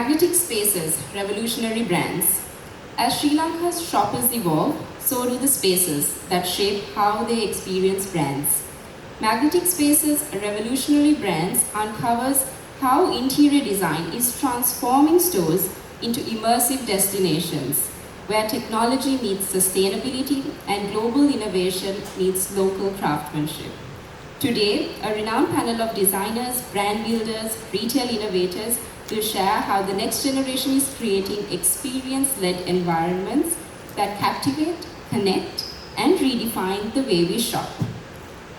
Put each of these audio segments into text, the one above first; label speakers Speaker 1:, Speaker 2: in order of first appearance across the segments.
Speaker 1: Magnetic spaces, revolutionary brands. As Sri Lanka's shoppers evolve, so do the spaces that shape how they experience brands. Magnetic spaces, revolutionary brands uncovers how interior design is transforming stores into immersive destinations, where technology meets sustainability and global innovation meets local craftsmanship. Today, a renowned panel of designers, brand builders, retail innovators will share how the next generation is creating experience-led environments that captivate, connect, and redefine the way we shop.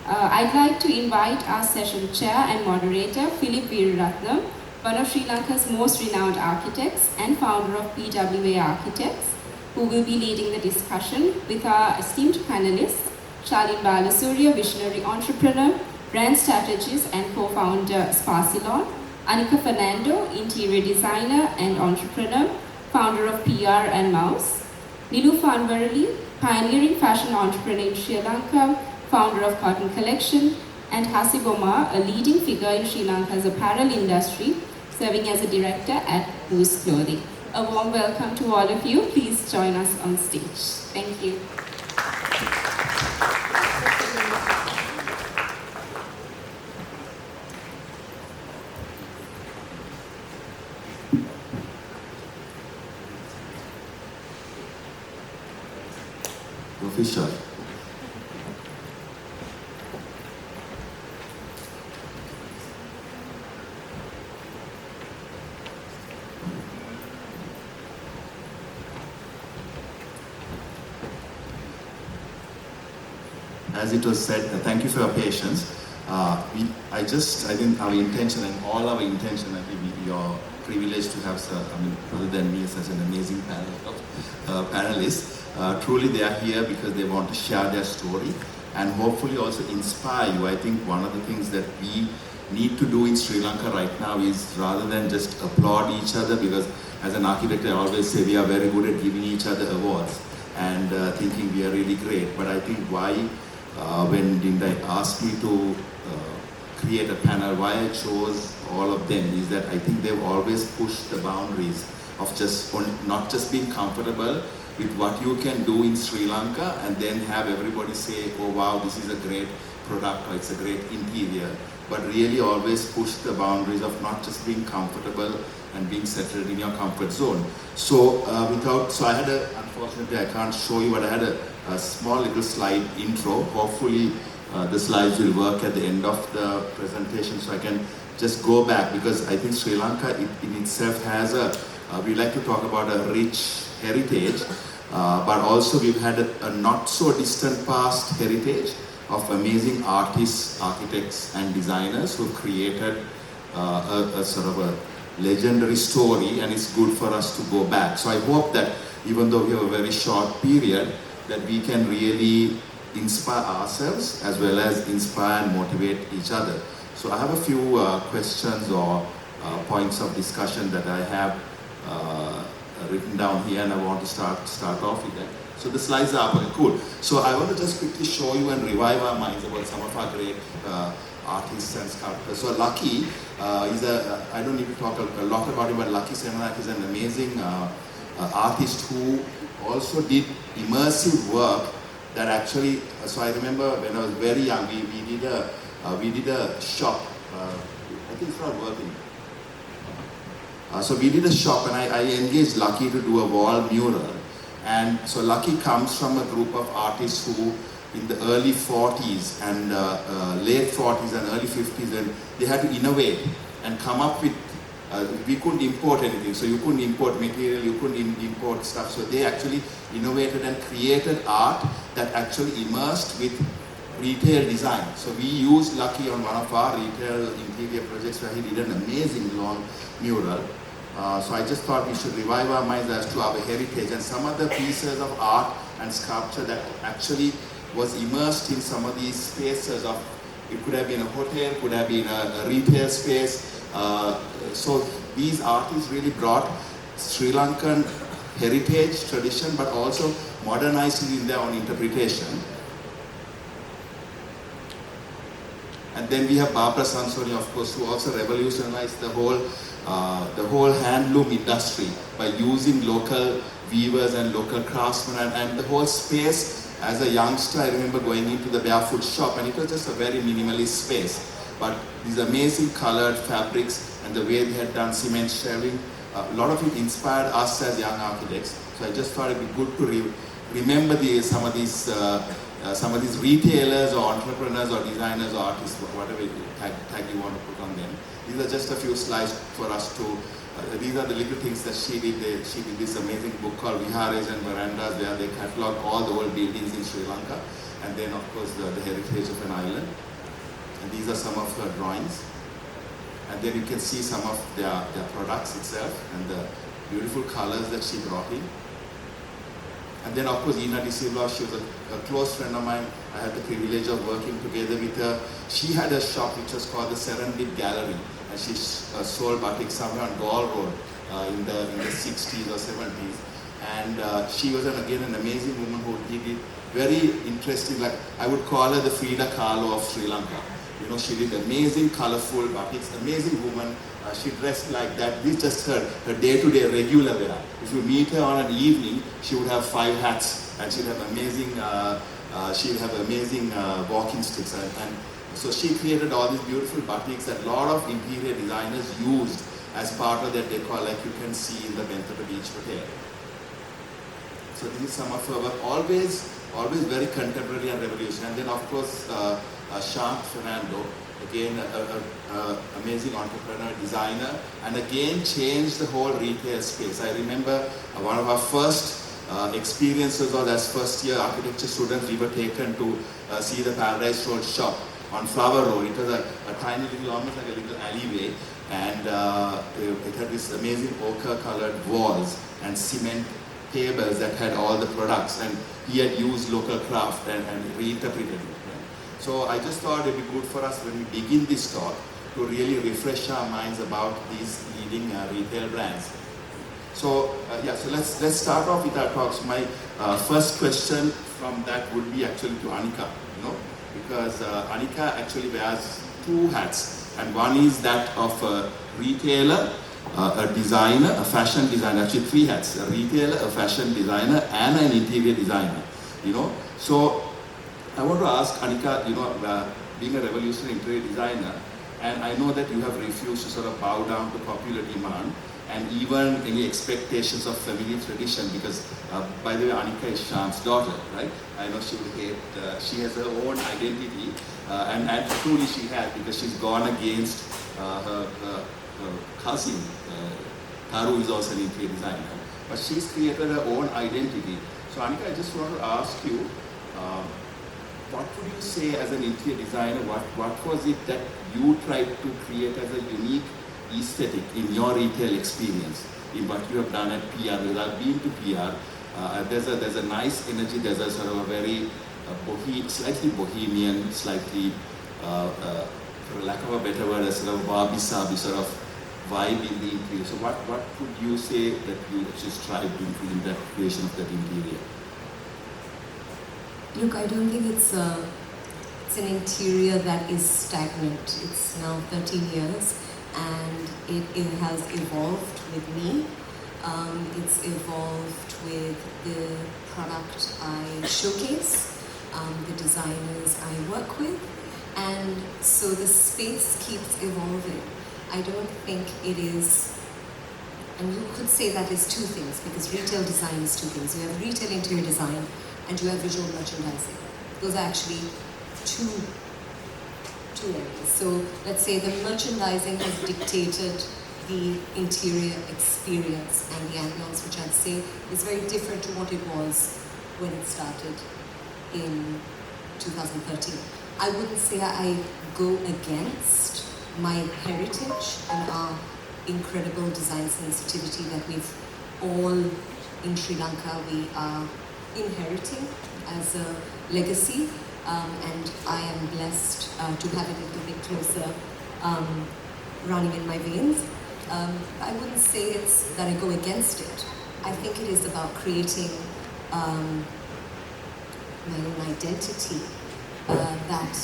Speaker 1: I'd like to invite our session chair and moderator, Philip Weeraratne, one of Sri Lanka's most renowned architects and founder of PWA Architects, who will be leading the discussion with our esteemed panelists, Shalin Balasuriya, visionary entrepreneur, brand strategist and co-founder Spatial, Annika Fernando, interior designer and entrepreneur, founder of PR and Mouse, Niloufer Anverally, pioneering fashion entrepreneur in Sri Lanka, founder of Cotton Collection, and Hasib Omar, a leading figure in Sri Lanka's apparel industry, serving as a director at Boost Clothing. A warm welcome to all of you. Please join us on stage. Thank you.
Speaker 2: Official. As it was said, thank you for your patience. I think our intention and all our intention, I think your privilege to have, other than me, such an amazing panel of panelists. Truly they are here because they want to share their story and hopefully also inspire you. I think one of the things that we need to do in Sri Lanka right now is rather than just applaud each other, because as an architect I always say we are very good at giving each other awards and thinking we are really great. But I think why, when Dinda asked me to create a panel, why I chose all of them is that I think they've always pushed the boundaries of not just being comfortable with what you can do in Sri Lanka and then have everybody say, oh wow, this is a great product or it's a great interior, but really always push the boundaries of not just being comfortable and being settled in your comfort zone. So I had unfortunately I can't show you, but I had a small little slide intro. Hopefully the slides will work at the end of the presentation so I can just go back, because I think Sri Lanka in itself has we like to talk about a rich heritage, but also we've had a not so distant past heritage of amazing artists, architects and designers who created a sort of a legendary story, and it's good for us to go back. So I hope that even though we have a very short period, that we can really inspire ourselves as well as inspire and motivate each other. So I have a few questions or points of discussion that I have written down here, and I want to start off with that. So the slides are up. Okay, cool. So I want to just quickly show you and revive our minds about some of our great artists and sculptors. So Lucky is I don't need to talk a lot about him, but Lucky Senanak is an amazing artist who also did immersive work that actually, so I remember when I was very young, we did a shop. I think it's not working. So we did a shop and I engaged Lucky to do a wall mural. And so Lucky comes from a group of artists who in the early 40s and late 40s and early 50s, and they had to innovate and come up with, we couldn't import anything, so you couldn't import material, you couldn't import stuff. So they actually innovated and created art that actually immersed with retail design. So we used Lucky on one of our retail interior projects where he did an amazing long mural. So I just thought we should revive our minds as to our heritage and some other pieces of art and sculpture that actually was immersed in some of these spaces of, it could have been a hotel, could have been a retail space. So these artists really brought Sri Lankan heritage, tradition, but also modernized it in their own interpretation. And then we have Barbara Sansoni, of course, who also revolutionized the whole handloom industry by using local weavers and local craftsmen, and the whole space. As a youngster, I remember going into the barefoot shop, and it was just a very minimalist space. But these amazing colored fabrics and the way they had done cement shelving, a lot of it inspired us as young architects. So I just thought it'd be good to remember some of these retailers or entrepreneurs or designers or artists, whatever tag you want to put on them. These are just a few slides for us to. These are the little things that she did. She did this amazing book called Viharas and Verandas, where they catalogue all the old buildings in Sri Lanka, and then of course the heritage of an island. And these are some of her drawings. And then you can see some of their products itself and the beautiful colors that she brought in. And then of course Ina De Silva, she was a close friend of mine. I had the privilege of working together with her. She had a shop which was called the Serendip Gallery, and she sold batik somewhere on Gaul Road in the 60s or 70s. And she was again an amazing woman who did it very interesting. Like I would call her the Frida Kahlo of Sri Lanka. You know, she did amazing, colorful batiks, amazing woman. She dressed like that. This is just her day-to-day regular wear. If you meet her on an evening, she would have 5 hats, and she'd have amazing walking sticks. And so she created all these beautiful batiks that a lot of interior designers used as part of their decor, like you can see in the Bentata Beach Hotel. So this is some of her work, always very contemporary and revolutionary. And then of course, Annika Fernando, again, an amazing entrepreneur, designer, and again changed the whole retail space. I remember one of our first experiences was as first year architecture students, we were taken to see the Paradise Road shop on Flower Road. It was a tiny little, almost like a little alleyway, and it had this amazing ochre colored walls and cement tables that had all the products, and he had used local craft and reinterpreted it. So I just thought it would be good for us when we begin this talk to really refresh our minds about these leading retail brands. So so let's start off with our talks. My first question from that would be actually to Annika, because Annika actually wears 2 hats, and one is that of a retailer, a designer, a fashion designer. Actually 3 hats: a retailer, a fashion designer, and an interior designer. So I want to ask Annika, being a revolutionary interior designer, and I know that you have refused to sort of bow down to popular demand and even any expectations of family tradition, because, by the way, Annika is Sham's daughter, right? I know she will hate, she has her own identity, and truly she has, because she's gone against her cousin, Taru is also an interior designer, but she's created her own identity. So Annika, I just want to ask you, what would you say as an interior designer, what was it that you tried to create as a unique aesthetic in your retail experience, in what you have done at PR? Because I've been to PR, there's a nice energy, there's a sort of a very slightly bohemian, slightly, for lack of a better word, a sort of wabi-sabi sort of vibe in the interior. So what would you say that you just tried in that creation of that interior?
Speaker 3: Look, I don't think it's an interior that is stagnant. It's now 13 years, and it has evolved with me. It's evolved with the product I showcase, the designers I work with, and so the space keeps evolving. I don't think it is, and you could say that is 2 things, because retail design is 2 things. You have retail interior design, and you have visual merchandising. Those are actually two areas. So let's say the merchandising has dictated the interior experience and the ambience, which I'd say is very different to what it was when it started in 2013. I wouldn't say I go against my heritage and our incredible design sensitivity that we've all in Sri Lanka, we are inheriting as a legacy, and I am blessed to have it a little bit closer running in my veins. I wouldn't say it's that I go against it. I think it is about creating my own identity that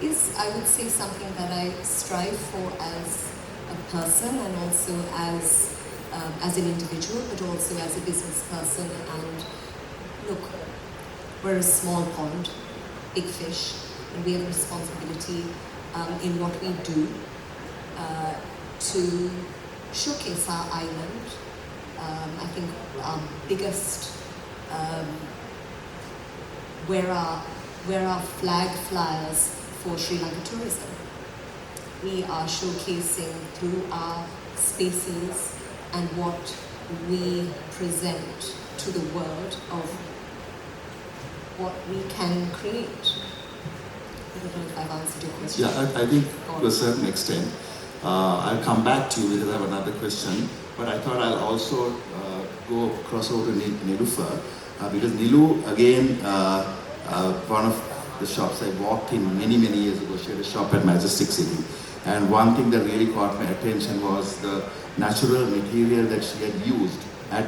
Speaker 3: is, I would say, something that I strive for as a person and also as an individual, but also as a business person. And look, we're a small pond, big fish, and we have a responsibility in what we do to showcase our island. I think our biggest, where our flag flyers for Sri Lanka tourism. We are showcasing through our spaces and what we present to the world of what we can create. I don't know if I've answered your question.
Speaker 2: Yeah, I think to a certain extent. I'll come back to you because I have another question, but I thought I'll also cross over to Niloufer, because Nilu, again, one of the shops I walked in many years ago, she had a shop at Majestic City, and one thing that really caught my attention was the natural material that she had used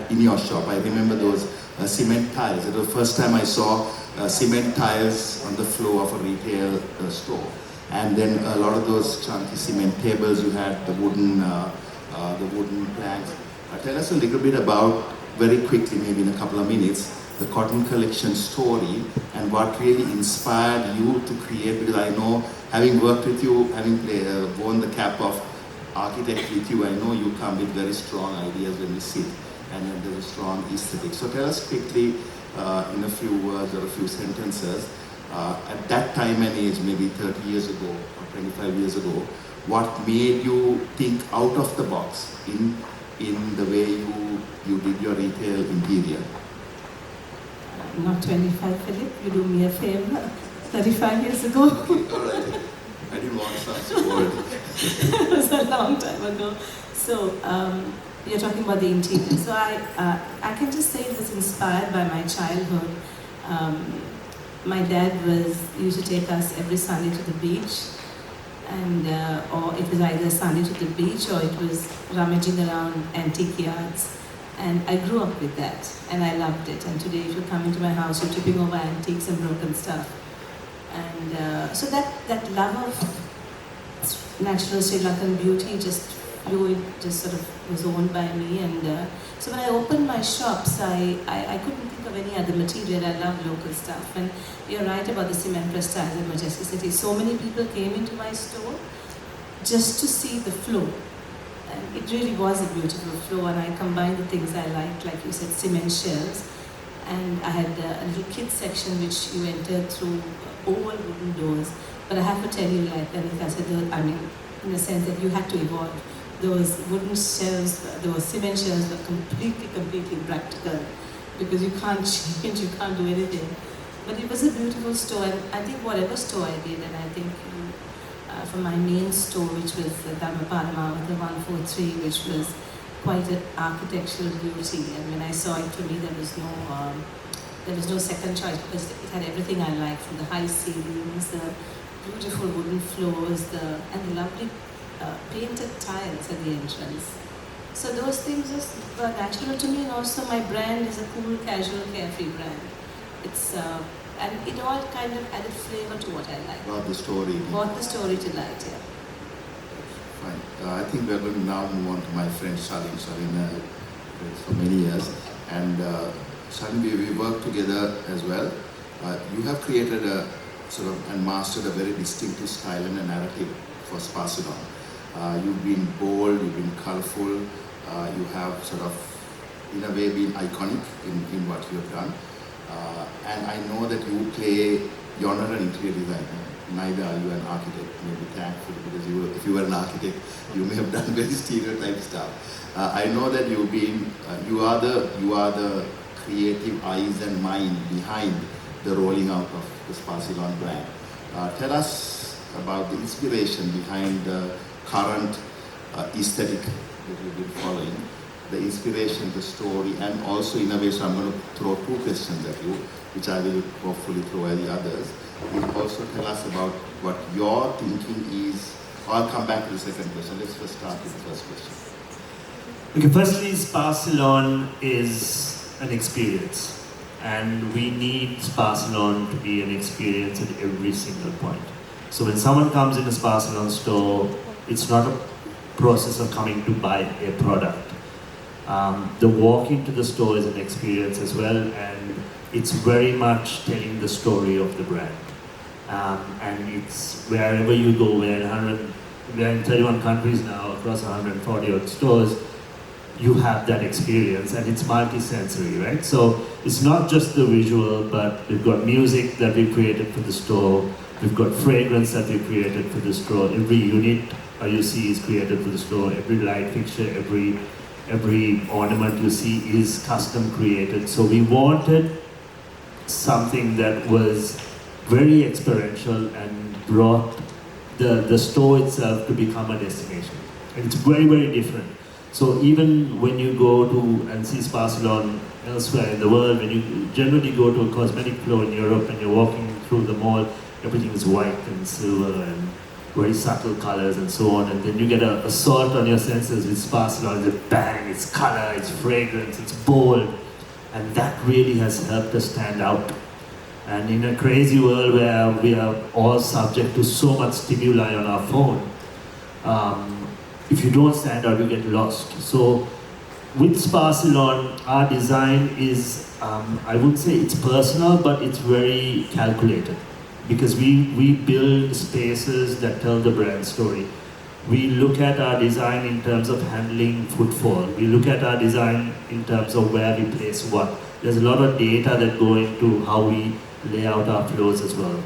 Speaker 2: in your shop. I remember those cement tiles. It was the first time I saw cement tiles on the floor of a retail store. And then a lot of those chunky cement tables, you had the wooden planks. Tell us a little bit about, very quickly, maybe in a couple of minutes, the Cotton Collection story and what really inspired you to create, because I know, having worked with you, having worn the cap of architect with you, I know you come with very strong ideas when we sit, and there's a strong aesthetic. So tell us quickly, in a few words or a few sentences, at that time and age, maybe 30 years ago or 25 years ago, what made you think out of the box in the way you did your retail interior?
Speaker 4: Not 25, Philip, you do me a favor. 35 years ago.
Speaker 2: Okay, all right. I didn't want to sound so old.
Speaker 4: It was a long time ago. So, you're talking about the interior. So I can just say it was inspired by my childhood. My dad used to take us every Sunday to the beach, and or it was either Sunday to the beach or it was rummaging around antique yards. And I grew up with that, and I loved it. And today, if you come into my house, you're tripping over antiques and broken stuff. And so that love of natural Sri Lankan beauty just fluid, just sort of was owned by me. And so when I opened my shops, I couldn't think of any other material. I love local stuff. And you're right about the cement press tiles in Majestic City. So many people came into my store just to see the flow. And it really was a beautiful flow, and I combined the things I liked, like you said, cement shells. And I had a little kids section which you entered through oval wooden doors. But I have to tell you, like Annika said, I mean, in the sense that you had to evolve. Those wooden shelves, those cement shelves were completely practical, because you can't change, you can't do anything. But it was a beautiful store, and I think whatever store I did, and I think for my main store, which was Dhammaparama, the 143, which was quite an architectural beauty. And when I saw it, to me, there was no second choice, because it had everything I liked, from the high ceilings, the beautiful wooden floors, and the lovely painted tiles at the entrance. So those things just were natural to me, and also my brand is a cool, casual, carefree brand. It's and it all kind of added flavor to what I like.
Speaker 2: Brought the story.
Speaker 4: Brought the story to light, yeah.
Speaker 2: Fine. I think we're going to now move on to my friend Shalin. Shalin, for many years, and Shalin, we worked together as well. You have created a sort of and mastered a very distinctive style and a narrative for Spatial. You've been bold, you've been colorful, you have sort of, in a way, been iconic in what you have done. And I know that you're not an interior designer, neither are you an architect. Maybe thankful, because if you were an architect, you may have done very stereotype stuff. I know that you are the creative eyes and mind behind the rolling out of the Spatial brand. Tell us about the inspiration behind the current aesthetic that you've been following, the inspiration, the story, and also in a way, so I'm going to throw two questions at you, which I will hopefully throw at the others. You also tell us about what your thinking is. I'll come back to the second question. Let's first start with the first question.
Speaker 5: Okay, firstly, Spatial is an experience, and we need Spatial to be an experience at every single point. So when someone comes in a spa salon store, it's not a process of coming to buy a product. The walk into the store is an experience as well, and it's very much telling the story of the brand. And it's wherever you go, we're in 31 countries now, across 140 odd stores, you have that experience, and it's multi-sensory, right? So it's not just the visual, but we've got music that we've created for the store, we've got fragrance that we've created for the store, every unit you see is created for the store, every light fixture, every ornament you see is custom created. So we wanted something that was very experiential and brought the store itself to become a destination. And it's very, very different. So even when you go to and see spa salon elsewhere in the world, when you generally go to a cosmetic floor in Europe and you're walking through the mall, everything is white and silver and very subtle colors and so on. And then you get a assault on your senses with spa salon. It's bang, it's color, it's fragrance, it's bold. And that really has helped us stand out. And in a crazy world where we are all subject to so much stimuli on our phone, if you don't stand out, you get lost. So with Spa Salon, our design is, I wouldn't say it's personal, but it's very calculated. Because we build spaces that tell the brand story. We look at our design in terms of handling footfall. We look at our design in terms of where we place what. There's a lot of data that go into how we lay out our floors as well.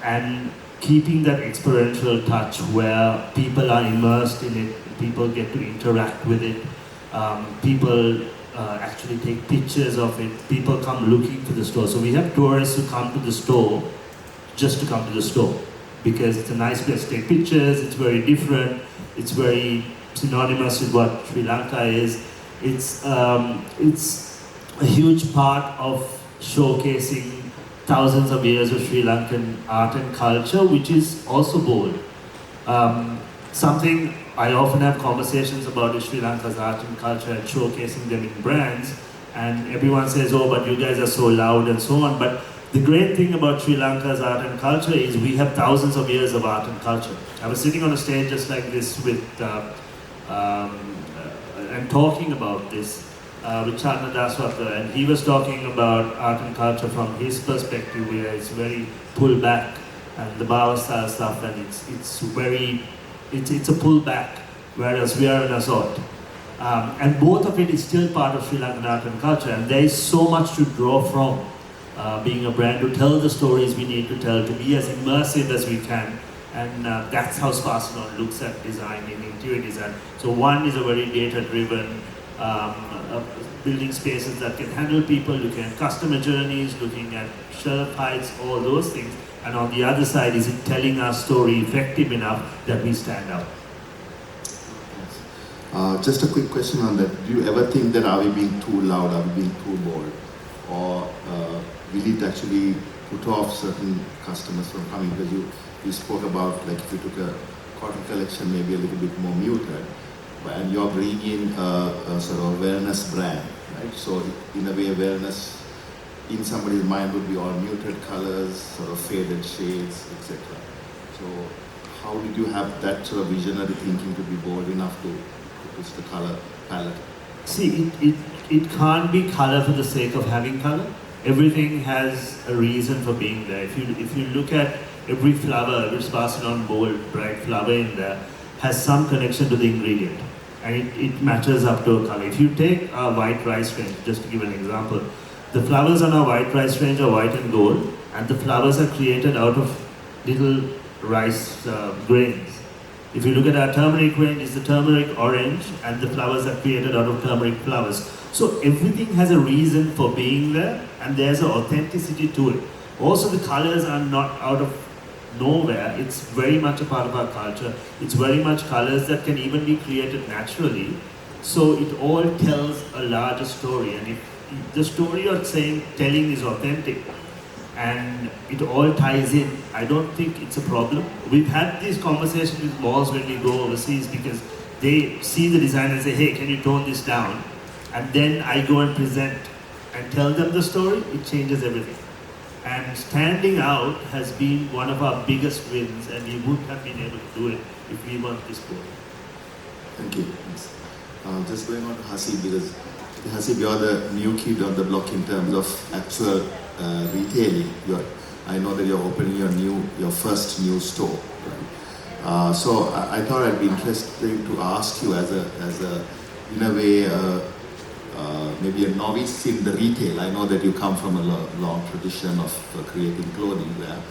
Speaker 5: And keeping that experiential touch where people are immersed in it, people get to interact with it, people actually take pictures of it, people come looking for the store. So we have tourists who come to the store just to come to the store because it's a nice place to take pictures, it's very different, it's very synonymous with what Sri Lanka is. It's a huge part of showcasing thousands of years of Sri Lankan art and culture, which is also bold. Something I often have conversations about is Sri Lanka's art and culture and showcasing them in brands, and everyone says, oh, but you guys are so loud and so on. But the great thing about Sri Lanka's art and culture is we have thousands of years of art and culture. I was sitting on a stage just like this with, and talking about this with Chandra Daswaka, and he was talking about art and culture from his perspective, where it's very pull back and the Bava style stuff, and it's a pull back, whereas we are an assault. And both of it is still part of Sri Lankan art and culture, and there is so much to draw from being a brand, to tell the stories we need to tell, to be as immersive as we can. And that's how Spa Salon looks at design in interior design. So one is a very data-driven, building spaces that can handle people, looking at customer journeys, looking at shelf heights, all those things. And on the other side, is it telling our story effective enough that we stand out?
Speaker 2: Just a quick question on that. Do you ever think that are we being too loud, are we being too bold? Or will it actually put off certain customers from coming? Because you spoke about, like, if you took a cotton collection, maybe a little bit more muted, and you're bringing in a sort of wellness brand, right? So in a way, wellness in somebody's mind would be all muted colors, sort of faded shades, etc. So how did you have that sort of visionary thinking to be bold enough to push the color palette?
Speaker 5: See, it can't be color for the sake of having color. Everything has a reason for being there. If you look at every flower, every Spa Salon bold, bright flower in there, has some connection to the ingredient, and it matches up to a color. If you take our white rice range, just to give an example, the flowers on our white rice range are white and gold, and the flowers are created out of little rice grains. If you look at our turmeric range, it's the turmeric orange, and the flowers are created out of turmeric flowers. So everything has a reason for being there, and there's an authenticity to it. Also, the colors are not out of nowhere. It's very much a part of our culture. It's very much colors that can even be created naturally. So it all tells a larger story, and if the story you're telling is authentic and it all ties in, I don't think it's a problem. We've had these conversations with malls when we go overseas, because they see the design and say, hey, can you tone this down? And then I go and present and tell them the story. It changes everything. And standing out has been one of our biggest wins, and we wouldn't have been able to do it if we weren't this bold.
Speaker 2: Thank you. Yes. Just going on to Hasib, because Hasib, you're the new kid on the block in terms of actual retailing. I know that you're opening your first new store. Right? So I thought I'd be interested to ask you as a in a way maybe a novice in the retail. I know that you come from a long tradition of creating clothing there.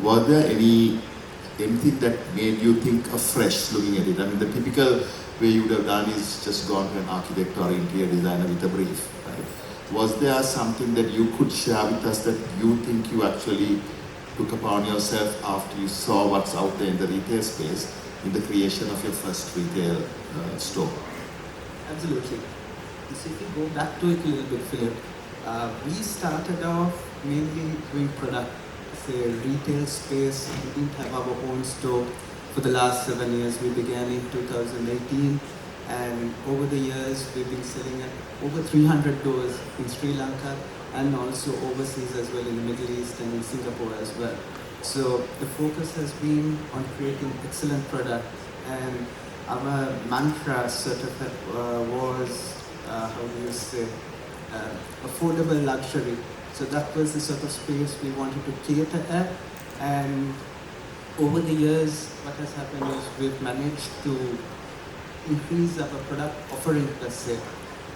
Speaker 2: Was there anything that made you think afresh looking at it? I mean, the typical way you would have done is just gone to an architect or interior designer with a brief, right? Was there something that you could share with us that you think you actually took upon yourself after you saw what's out there in the retail space in the creation of your first retail store?
Speaker 6: Absolutely. So if you go back to it a little bit, Philip, we started off mainly doing product, say retail space. We didn't have our own store for the last 7 years. We began in 2018, and over the years we've been selling at over 300 doors in Sri Lanka and also overseas as well, in the Middle East and in Singapore as well. So the focus has been on creating excellent product, and our mantra sort of was, how do you say, affordable luxury. So that was the sort of space we wanted to cater at, and over the years what has happened is we've managed to increase our product offering per se.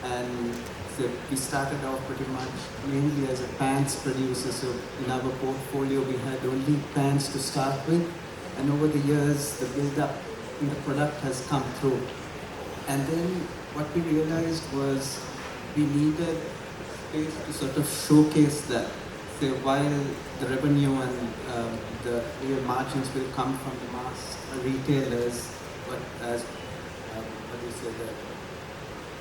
Speaker 6: And so we started off pretty much mainly as a pants producer. So in our portfolio we had only pants to start with, and over the years the build-up in the product has come through. And then what we realized was we needed space to sort of showcase that. Say, while the revenue and the real margins will come from the mass retailers, but as what do you say, the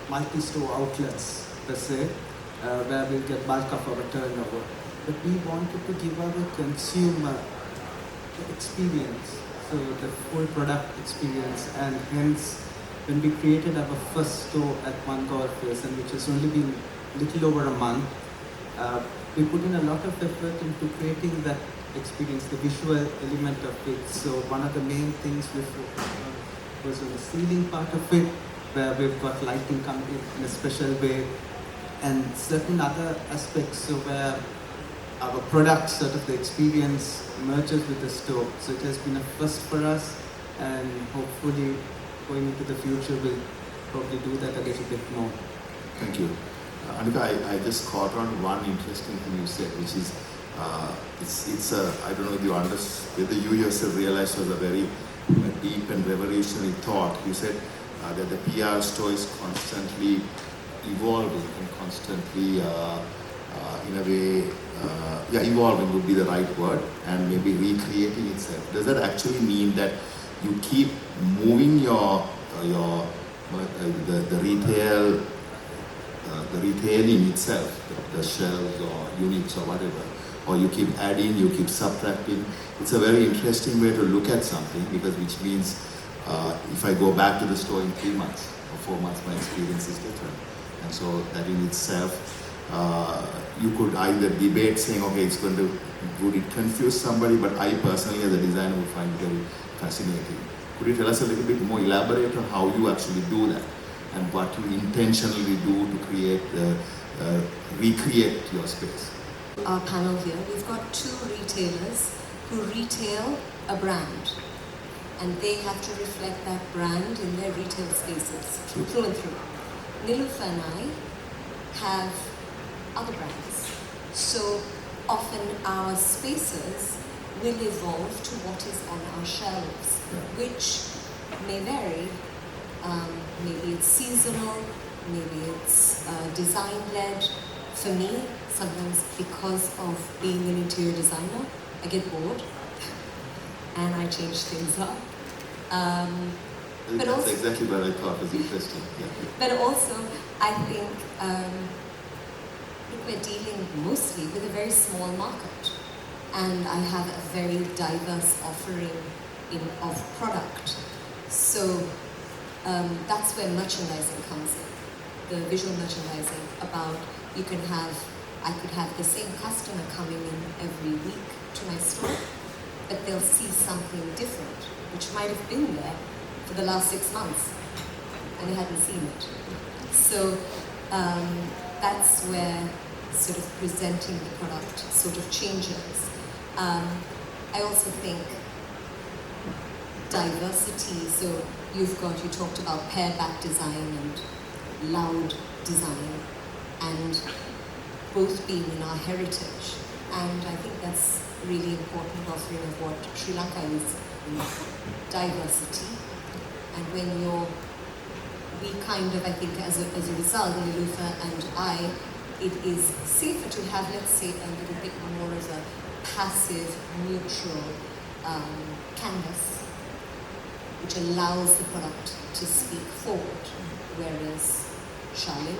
Speaker 6: multi-store outlets per se, where we'll get bulk of our turnover. But we wanted to give our consumer the experience, so the full product experience, and hence when we created our first store at One Golf Course, and which has only been a little over a month, we put in a lot of effort into creating that experience, the visual element of it. So one of the main things we focused on was on the ceiling part of it, where we've got lighting coming in a special way, and certain other aspects, so where our product, sort of the experience, merges with the store. So it has been a first for us, and hopefully going into the future we'll probably do that a little bit more.
Speaker 2: Thank you. Annika, I just caught on one interesting thing you said, which is it's I don't know if you understand, whether you yourself realized was a very deep and revolutionary thought. You said that the PR store is constantly evolving and constantly, in a way, evolving would be the right word, and maybe recreating itself. Does that actually mean that you keep moving the retailing itself, the shelves or units or whatever, or you keep adding, you keep subtracting? It's a very interesting way to look at something, because which means if I go back to the store in 3 months or 4 months, my experience is different. And so that in itself, you could either debate saying, okay, would it confuse somebody, but I personally as a designer would find it very fascinating. Could you tell us a little bit more, elaborate on how you actually do that, and what you intentionally do to create, recreate your space?
Speaker 3: Our panel here, we've got 2 retailers who retail a brand, and they have to reflect that brand in their retail spaces, through and through. Niloufer and I have other brands, so often our spaces will evolve to what is on our shelves, which may vary. Maybe it's seasonal, maybe it's design-led. For me, sometimes because of being an interior designer, I get bored and I change things up. But
Speaker 2: That's
Speaker 3: also,
Speaker 2: exactly what I thought was interesting. Yeah.
Speaker 3: but also, I think we're dealing mostly with a very small market, and I have a very diverse offering of product. So that's where merchandising comes in, the visual merchandising. About you can have I could have the same customer coming in every week to my store, but they'll see something different, which might have been there for the last 6 months, and they hadn't seen it. So that's where sort of presenting the product sort of changes. I also think diversity, so you talked about pared back design and loud design, and both being in our heritage. And I think that's really important offering of what Sri Lanka is, in diversity. And when we kind of, I think as a result, Niloufer and I, it is safer to have, let's say, a little bit more of a passive, neutral canvas, which allows the product to speak forward. Whereas Shalin,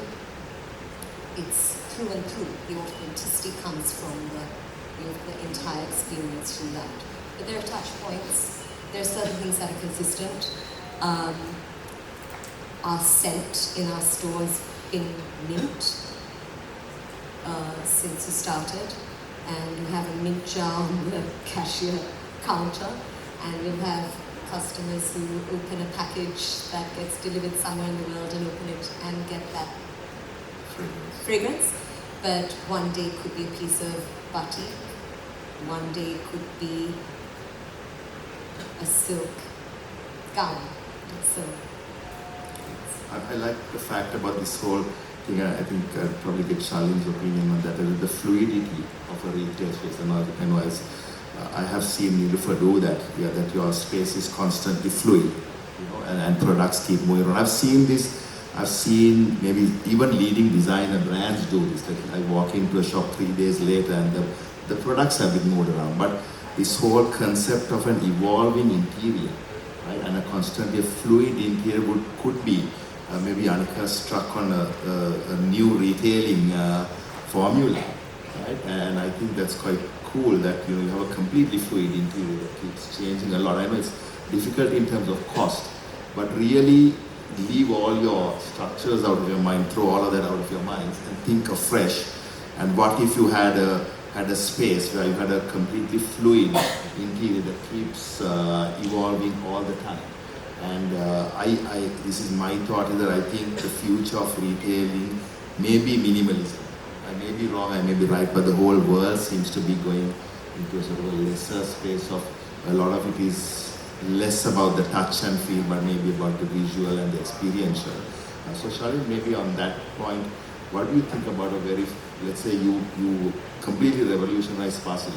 Speaker 3: it's through and through. The authenticity comes from the entire experience through that. But there are touch points. There are certain things that are consistent. Our scent in our stores been mint since we started, and we have a mint jar on the cashier counter, and we'll have customers who open a package that gets delivered somewhere in the world and open it and get that fragrance. But one day it could be a piece of batik, one day it could be a silk gown. So
Speaker 2: I like the fact about this whole thing. I think I'll probably get Shalin's opinion on that. The fluidity of a retail space. And as I have seen Niloufer do that. Yeah, that your space is constantly fluid, and products keep moving around. I've seen this. I've seen maybe even leading designer brands do this. Like I walk into a shop 3 days later, and the products have been moved around. But this whole concept of an evolving interior, right, and a constantly fluid interior could be. Maybe Annika struck on a new retailing formula, right? And I think that's quite cool that you have a completely fluid interior that keeps changing a lot. I know it's difficult in terms of cost, but really leave all your structures out of your mind, throw all of that out of your minds, and think afresh. And what if you had a space where you had a completely fluid interior that keeps evolving all the time? And this is my thought, is that I think the future of retailing may be minimalism. I may be wrong, I may be right, but the whole world seems to be going into a sort of a lesser space of, a lot of it is less about the touch and feel, but maybe about the visual and the experiential. So Shalin, maybe on that point, what do you think about a very, let's say you completely revolutionized spatial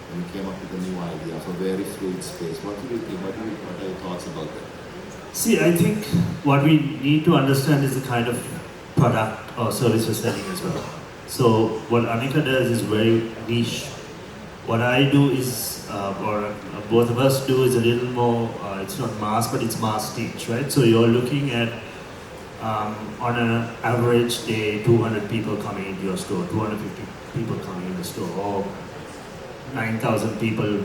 Speaker 2: when you came up with a new idea of a very fluid space. What do you think? What are your thoughts about that?
Speaker 5: See, I think what we need to understand is the kind of product or service we're selling as well. So what Annika does is very niche. What I do is, or both of us do, is a little more, it's not mass, but it's mass stage, right? So you're looking at, on an average day, 200 people coming into your store, 250 people coming in the store, or 9,000 people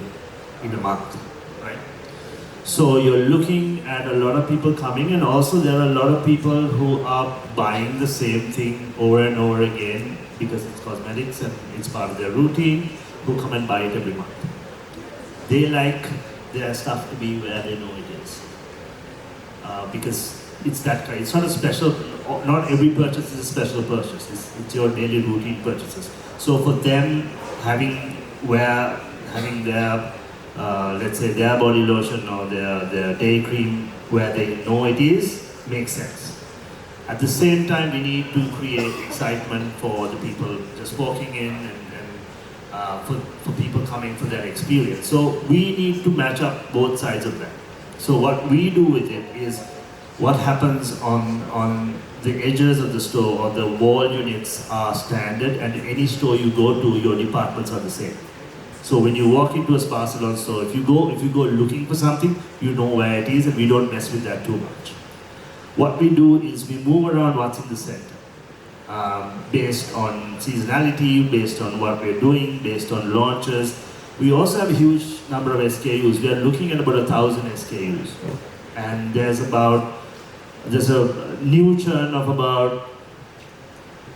Speaker 5: in a month, right? So you're looking at a lot of people coming, and also there are a lot of people who are buying the same thing over and over again because it's cosmetics and it's part of their routine, who come and buy it every month. They like their stuff to be where they know it is. Because it's that kind. It's not a special, not every purchase is a special purchase. It's your daily routine purchases. So for them, having their let's say their body lotion or their day cream where they know it is, makes sense. At the same time, we need to create excitement for the people just walking in and for people coming for their experience. So we need to match up both sides of that. So what we do with it is what happens on the edges of the store or the wall units are standard, and any store you go to, your departments are the same. So when you walk into a spa salon store, if you go looking for something, you know where it is, and we don't mess with that too much. What we do is we move around what's in the center, based on seasonality, based on what we're doing, based on launches. We also have a huge number of SKUs. We are looking at about 1,000 SKUs, and there's a new churn of about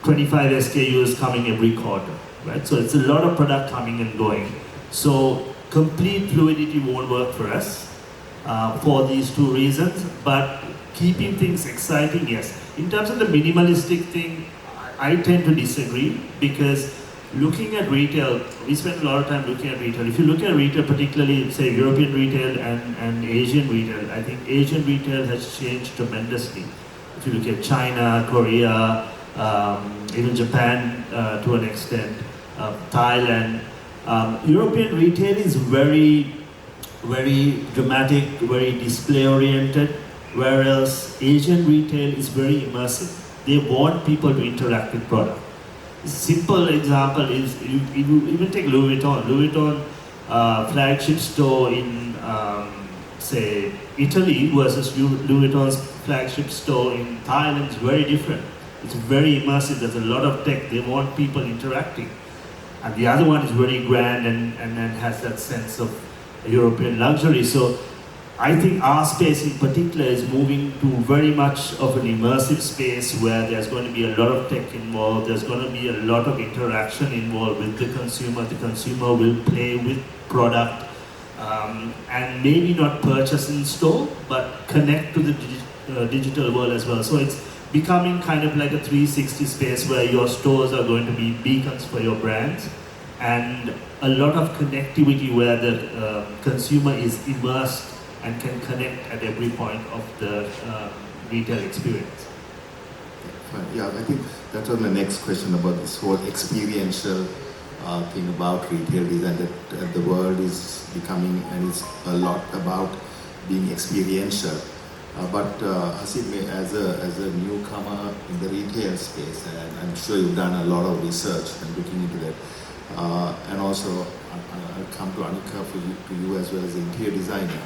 Speaker 5: 25 SKUs coming every quarter, right? So it's a lot of product coming and going. So complete fluidity won't work for us for these two reasons, but keeping things exciting, yes. In terms of the minimalistic thing, I tend to disagree, because looking at retail, we spend a lot of time looking at retail. If you look at retail, particularly say European retail and Asian retail, I think Asian retail has changed tremendously. If you look at China, Korea, even Japan to an extent, Thailand, European retail is very, very dramatic, very display oriented, whereas Asian retail is very immersive. They want people to interact with product. A simple example is, you even take Louis Vuitton. Louis Vuitton flagship store in, say, Italy versus Louis Vuitton's flagship store in Thailand is very different. It's very immersive, there's a lot of tech, they want people interacting. And the other one is very grand and has that sense of European luxury. So I think our space in particular is moving to very much of an immersive space where there's going to be a lot of tech involved, there's going to be a lot of interaction involved with the consumer will play with product, and maybe not purchase in store, but connect to the digital world as well. So it's becoming kind of like a 360 space where your stores are going to be beacons for your brands, and a lot of connectivity where the consumer is immersed and can connect at every point of the retail experience.
Speaker 2: Yeah, I think that was my next question about this whole experiential thing about retail design, that the world is becoming, and it's a lot about being experiential. But Hasib, as a newcomer in the retail space, and I'm sure you've done a lot of research and looking into that, and also I'll come to Annika to you as well as an interior designer.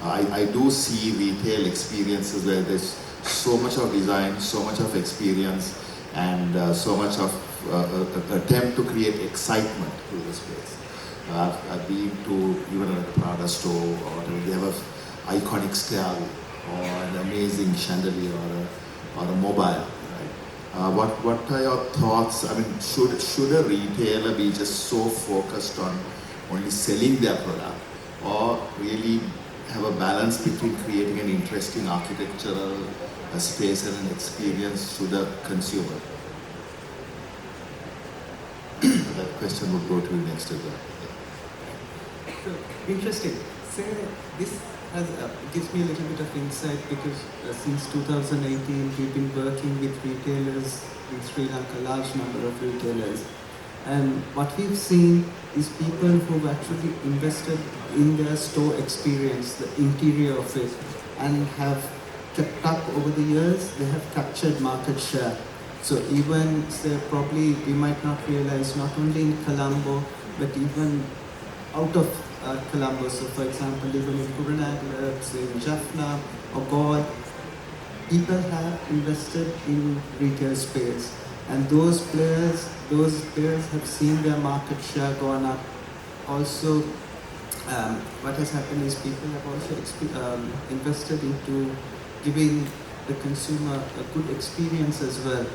Speaker 2: I do see retail experiences where there's so much of design, so much of experience, and so much of attempt to create excitement through the space. I've been to even a Prada store, or they have an iconic stairway, or an amazing chandelier, or a mobile. Right? What are your thoughts? I mean, should a retailer be just so focused on only selling their product, or really have a balance between creating an interesting architectural space and an experience to the consumer? That question would go to you next as well.
Speaker 6: So, interesting. Say this gives me a little bit of insight, because since 2018 we've been working with retailers in Sri Lanka, large number of retailers. And what we've seen is people who've actually invested in their store experience, the interior of it, and have kept up over the years. They have captured market share. So even, say, probably we might not realize, not only in Colombo, but even out of Colombo. So for example, even in Kuranagar, say in Jaffna or God, people have invested in retail space. And those players have seen their market share gone up. Also, what has happened is people have also invested into giving the consumer a good experience as well.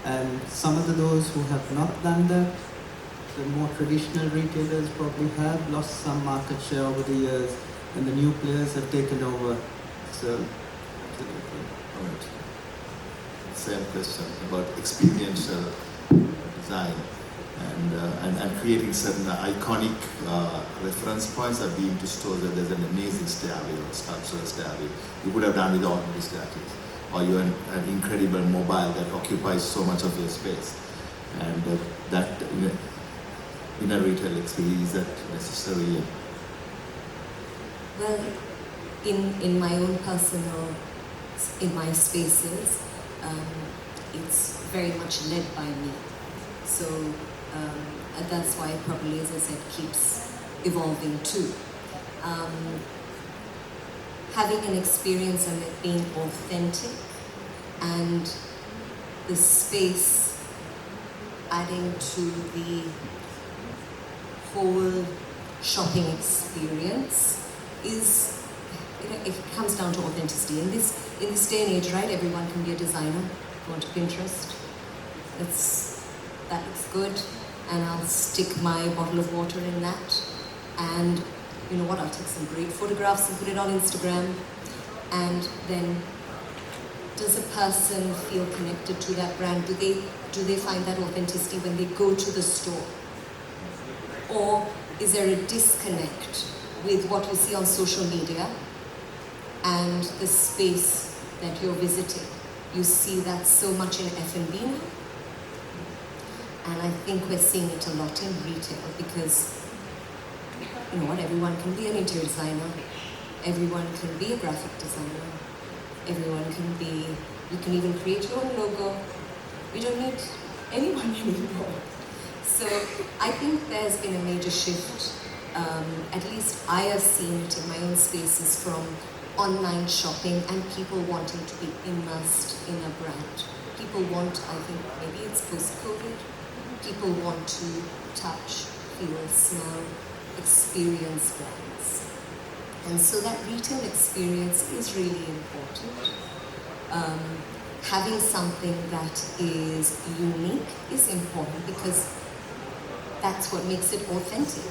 Speaker 6: And some of those who have not done that, the more traditional retailers probably have lost some market share over the years, and the new players have taken over. So,
Speaker 2: All right. Same question about experiential design and creating certain iconic reference points. I've been to stores where there's an amazing stairway or sculptural stairway. You could have done with ordinary staircase, or you're an incredible mobile that occupies so much of your space. And that in a retail experience, is that necessary?
Speaker 3: Well, in my own personal, in my spaces, it's very much led by me. So and that's why it probably, as I said, keeps evolving too. Having an experience and it being authentic, and the space adding to the whole shopping experience is, it comes down to authenticity. In this day and age, right, everyone can be a designer. Go onto Pinterest, that looks good, and I'll stick my bottle of water in that. And you know what, I'll take some great photographs and put it on Instagram. And then, does a person feel connected to that brand? Do they find that authenticity when they go to the store? Or is there a disconnect with what you see on social media and the space that you're visiting? You see that so much in F&B now. And I think we're seeing it a lot in retail because, you know what, everyone can be an interior designer, everyone can be a graphic designer, everyone can be, you can even create your own logo. We don't need anyone anymore. So I think there's been a major shift, at least I have seen it in my own spaces, from online shopping and people wanting to be immersed in a brand. People want, I think maybe it's post-COVID, people want to touch, feel, smell, experience brands. And so that retail experience is really important. Having something that is unique is important because that's what makes it authentic.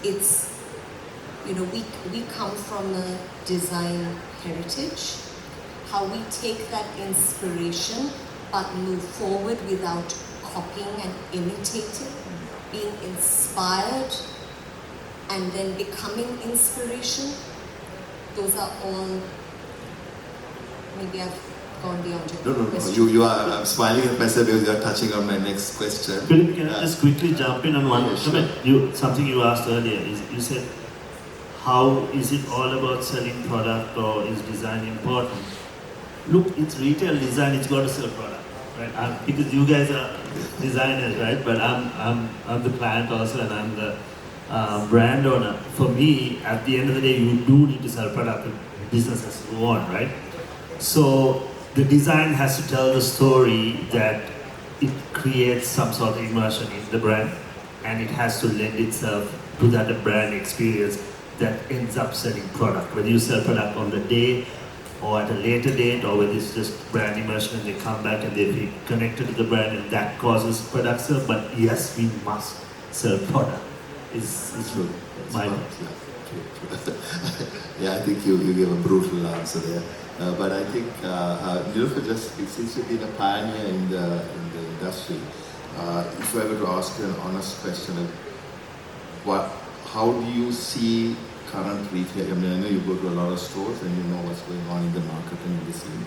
Speaker 3: It's, you know, we come from a design heritage. How we take that inspiration but move forward without copying and imitating, being inspired and then becoming inspiration. Those are all, maybe I've gone beyond your question.
Speaker 2: You are, I'm smiling at myself because you are touching on my next question.
Speaker 5: Philip, can I just quickly jump in on one comment?
Speaker 2: Sure.
Speaker 5: Something you asked earlier, you said, how is it all about selling product or is design important? Look, it's retail design, it's got to sell product, right? Because you guys are designers, right? But I'm the client also and I'm the brand owner. For me, at the end of the day, you do need to sell product. The business has to go on, right? So the design has to tell the story that it creates some sort of immersion in the brand, and it has to lend itself to that brand experience that ends up selling product. Whether you sell product on the day or at a later date, or whether it's just brand immersion and they come back and they be connected to the brand and that causes product sale. But yes, we must sell product. It's
Speaker 2: True.
Speaker 5: my
Speaker 2: True. Yeah, I think you gave a brutal answer there. But I think Niloufer, just since you've been a pioneer in the industry, if I were to ask you an honest question, how do you see current retail? I mean, I know you go to a lot of stores and you know what's going on in the market and in the scene.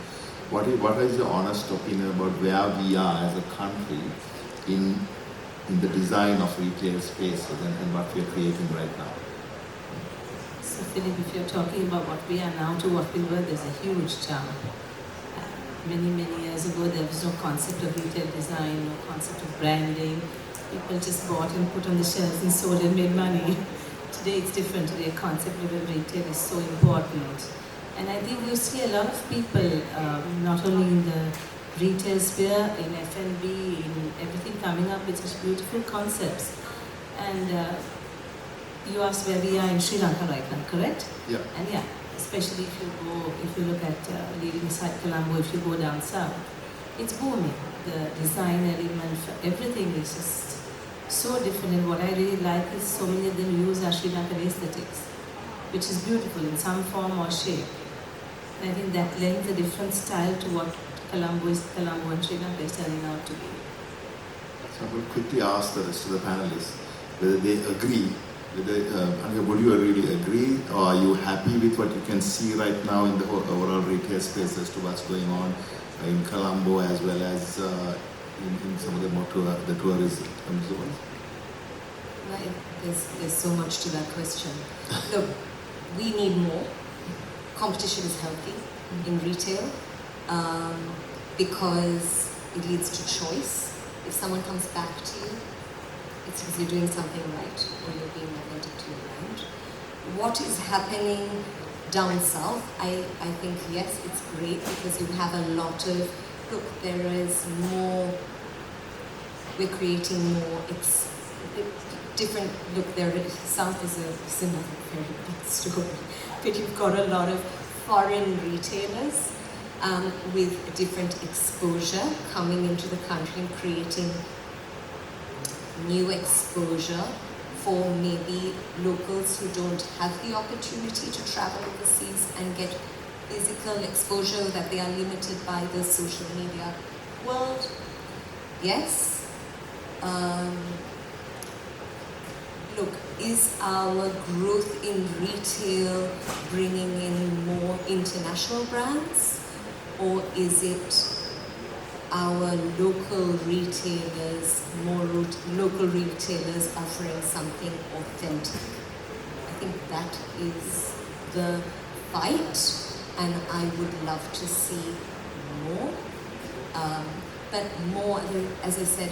Speaker 2: What is your honest opinion about where we are as a country in the design of retail spaces and what we are creating right now?
Speaker 4: So Philip, if you're talking about what we are now to what we were, there's a huge jump. Many years ago, there was no concept of retail design, no concept of branding. People just bought and put on the shelves and sold and made money. Today it's different. Today concept of retail is so important. And I think you see a lot of people, not only in the retail sphere, in F&B, in everything coming up with such beautiful concepts. And you asked where we are in Sri Lanka right now, correct?
Speaker 2: Yeah.
Speaker 4: And yeah, especially if you look at leaving aside Colombo, if you go down south, it's booming. The design element, everything is just so different. And what I really like is so many of them use our Sri Lankan aesthetics, which is beautiful in some form or shape. And I think that lends a different style to what Colombo and Sri Lanka is turning out to be.
Speaker 2: So I will quickly ask the rest of the panelists whether they agree. Annika, would you really agree, or are you happy with what you can see right now in the overall retail space as to what's going on in Colombo as well as in some of the tourism zones?
Speaker 3: There's so much to that question. Look, we need more. Competition is healthy in retail because it leads to choice. If someone comes back to you, it's because you're doing something right or you're being authentic to your brand. What is happening down south, I think, yes, it's great because you have a lot of, look, there is more, we're creating more, it's different, look, south is another very big story, but you've got a lot of foreign retailers with different exposure coming into the country and creating new exposure for maybe locals who don't have the opportunity to travel overseas and get physical exposure, that they are limited by the social media world. Yes. Look, is our growth in retail bringing in more international brands, or is it our local retailers, local retailers offering something authentic? I think that is the fight, and I would love to see more. But more, as I said,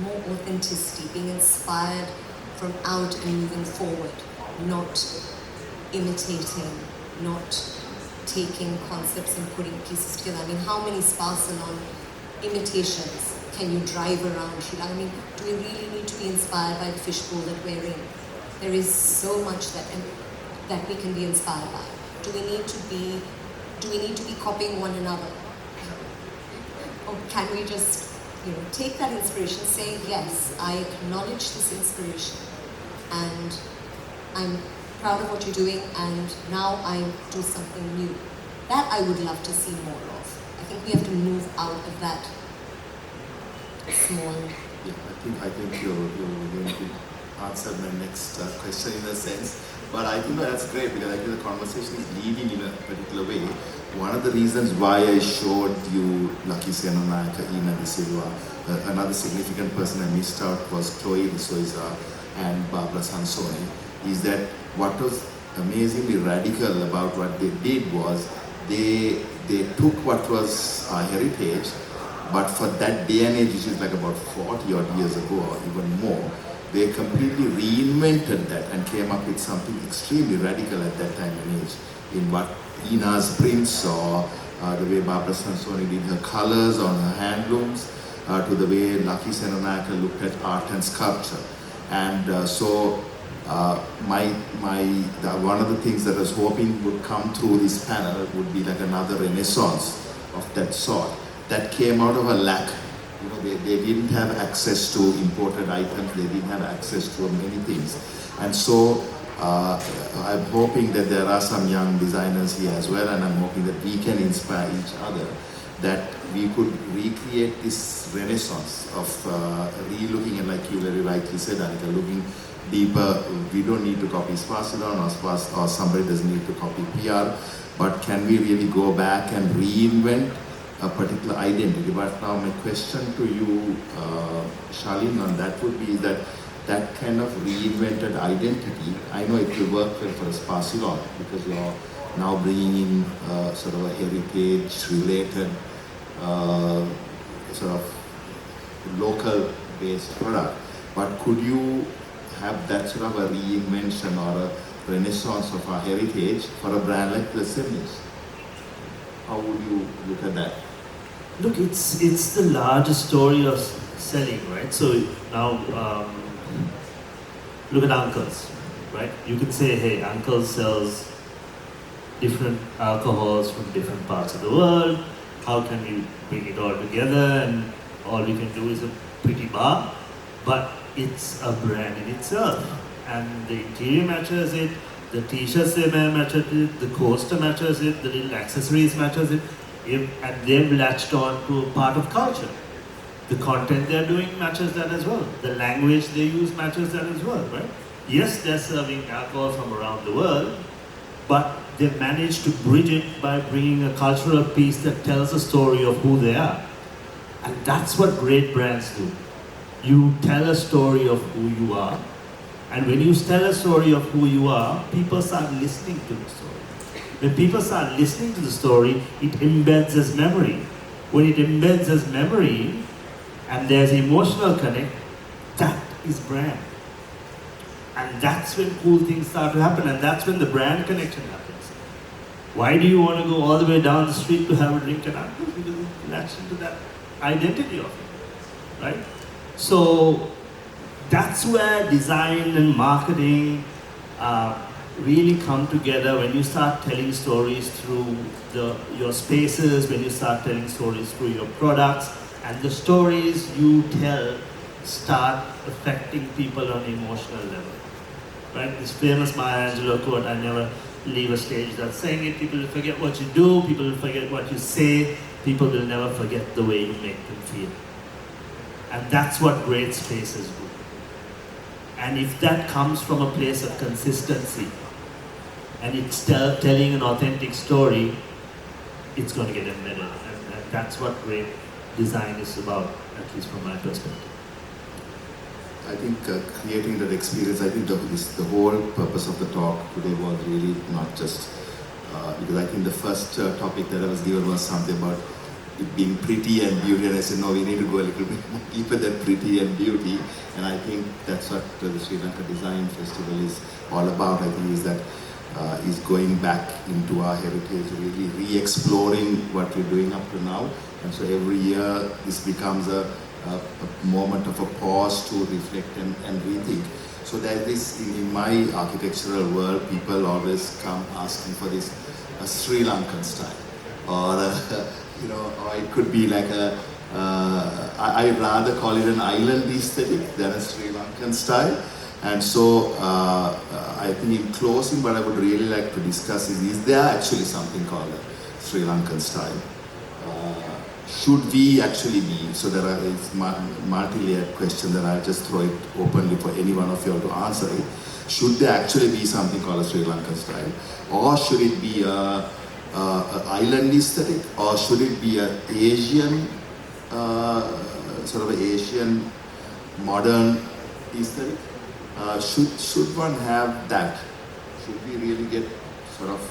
Speaker 3: more authenticity, being inspired from out and moving forward, not imitating, not taking concepts and putting pieces together. I mean, how many spa salon imitations can you drive around Sri Lanka? I mean, do we really need to be inspired by the fishbowl that we're in? There is so much that we can be inspired by. Do we need to be copying one another? Or can we just, take that inspiration, say, yes, I acknowledge this inspiration, and I'm proud of what you're doing, and now I do something new. That I would love to see more of. I think we have to move out of that small.
Speaker 2: Yeah, I think you're going to answer my next question in a sense. But I think that's great, because I think the conversation is leading in a particular way. One of the reasons why I showed you Lucky Senanayaka, Ina De Silva, another significant person I missed out was Chloe De Souza and Barbara Sansoni, is that what was amazingly radical about what they did was they took what was our heritage, but for that day and age, which is like about 40 odd years ago or even more, they completely reinvented that and came up with something extremely radical at that time and age, in what Ina's prints, or the way Barbara Sansoni did her colors on her handlooms, to the way Lucky Senanayaka looked at art and sculpture. And so one of the things that I was hoping would come through this panel would be like another renaissance of that sort that came out of a lack. They didn't have access to imported items, they didn't have access to many things. And so I'm hoping that there are some young designers here as well, and I'm hoping that we can inspire each other, that we could recreate this renaissance of re-looking, and like you very rightly said, Annika, looking deeper. We don't need to copy Sparsilon, or somebody doesn't need to copy PR, but can we really go back and reinvent a particular identity? But now my question to you, Shalin, on that would be that kind of reinvented identity, I know it will work well for a Sparsilon, because you're now bringing in sort of a heritage-related, sort of local-based product. But could you have that sort of a reinvention or a renaissance of our heritage for a brand like Mercedes? How would you look at that?
Speaker 5: Look, it's the largest story of selling, right? So now, look at Uncle's, right? You can say, hey, Uncle sells different alcohols from different parts of the world. How can we bring it all together? And all we can do is a pretty bar, but it's a brand in itself. And the interior matches it, the t-shirts they matches it, the coaster matches it, the little accessories matches it, and they've latched on to a part of culture. The content they're doing matches that as well. The language they use matches that as well, right? Yes, they're serving alcohol from around the world, but they've managed to bridge it by bringing a cultural piece that tells a story of who they are. And that's what great brands do. You tell a story of who you are, and when you tell a story of who you are, people start listening to the story. When people start listening to the story, it embeds as memory. When it embeds as memory, and there's emotional connect, that is brand. And that's when cool things start to happen, and that's when the brand connection happens. Why do you want to go all the way down the street to have a drink at Annika? Because it latches into that identity of it, right? So that's where design and marketing really come together when you start telling stories through your spaces, when you start telling stories through your products, and the stories you tell start affecting people on an emotional level. Right? This famous Maya Angelou quote, "I never leave a stage without saying it. People will forget what you do, people will forget what you say, people will never forget the way you make them feel." And that's what great spaces do. And if that comes from a place of consistency, and it's telling an authentic story, it's going to get embedded. And that's what great design is about, at least from my perspective.
Speaker 2: I think creating that experience, I think the whole purpose of the talk today was really not just, because I think the first topic that I was given was something about it being pretty and beauty, and I said, no, we need to go a little bit more deeper than pretty and beauty, and I think that's what the Sri Lanka Design Festival is all about. I think is that is going back into our heritage, really re-exploring what we're doing up to now, and so every year this becomes a moment of a pause to reflect and rethink. So there's this, in my architectural world, people always come asking for this Sri Lankan style, or or it could be like I'd rather call it an island aesthetic than a Sri Lankan style. And so I think in closing, what I would really like to discuss is there actually something called a Sri Lankan style? Should we actually be, so there are a multi-layered question that I'll just throw it openly for any one of you all to answer it. Should there actually be something called a Sri Lankan style? Or should it be a island aesthetic? Or should it be an Asian, sort of an Asian modern aesthetic? Should one have that? Should we really get sort of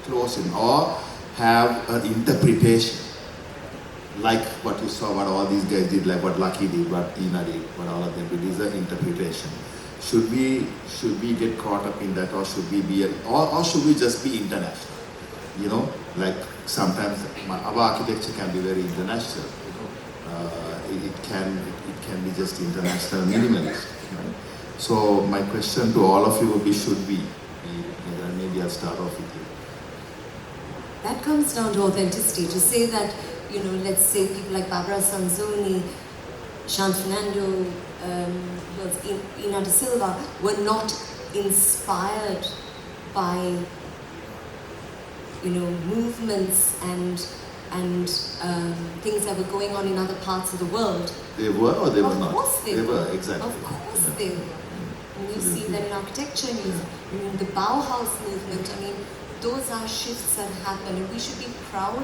Speaker 2: close in? Or have an interpretation? Like what you saw, what all these guys did, like what Lucky did, what Ina did, what all of them did, is an interpretation. Should we get caught up in that, or should we be, or should we just be international? You know, like sometimes our architecture can be very international. You know, it can be just international minimalist. Right? So my question to all of you would be: should we? And maybe I'll start off with you.
Speaker 3: That comes down to authenticity. To say that, let's say people like Barbara Sanzoni, Shalin Fernando, Ina da Silva were not inspired by, movements and things that were going on in other parts of the world.
Speaker 2: They were, or they were not?
Speaker 3: Of course they
Speaker 2: were, exactly.
Speaker 3: Of course they were. And you see that in architecture, in the Bauhaus movement, those are shifts that happen, and we should be proud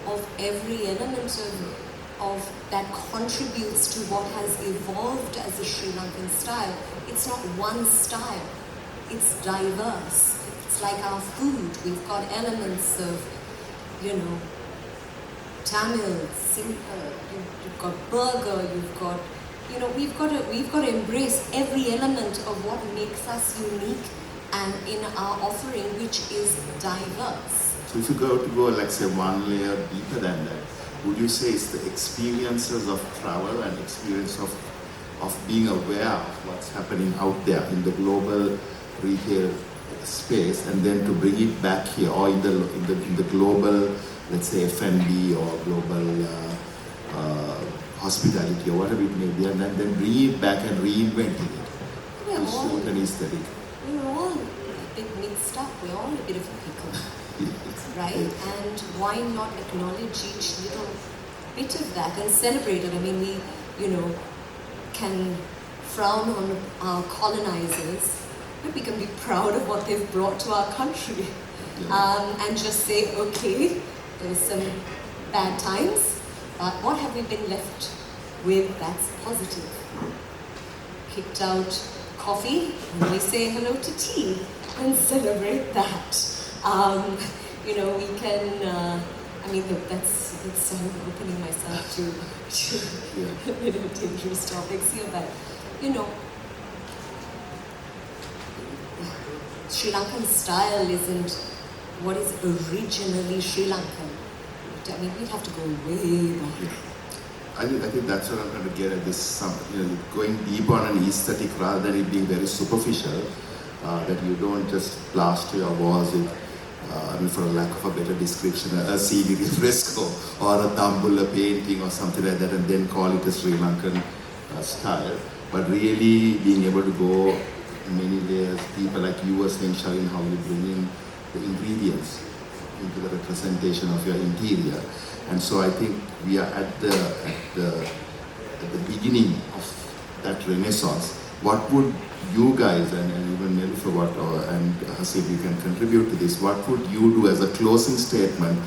Speaker 3: of every element of that contributes to what has evolved as a Sri Lankan style. It's not one style, it's diverse. It's like our food. We've got elements of, Tamil, you've got burger, you've got, we've got to embrace every element of what makes us unique and in our offering, which is diverse.
Speaker 2: So if you go, like say, one layer deeper than that, would you say it's the experiences of travel and experience of being aware of what's happening out there in the global retail space, and then to bring it back here, or in the global, let's say F&B or global hospitality or whatever it may be, and then bring it back and reinventing it to suit an aesthetic?
Speaker 3: We're all a bit mixed up. We're all a bit of a pickle. Right? And why not acknowledge each little bit of that and celebrate it? We, can frown on our colonizers, but we can be proud of what they've brought to our country. And just say, okay, there were some bad times, but what have we been left with that's positive? Kicked out coffee, and we say hello to tea and celebrate that. We can, that's opening myself to dangerous topics here, but, Sri Lankan style isn't what is originally Sri Lankan. We'd have to go way back.
Speaker 2: I think that's what I'm trying to get at, this, going deep on an aesthetic rather than it being very superficial. that you don't just plaster your walls with, for a lack of a better description, a CD fresco or a Tambula painting or something like that, and then call it a Sri Lankan style. But really being able to go many layers, people like you were saying, Shalin, how you bring in the ingredients into the representation of your interior. And so I think we are at the beginning of that renaissance. What would you guys, and even Niloufer and Hasib, you can contribute to this, what would you do as a closing statement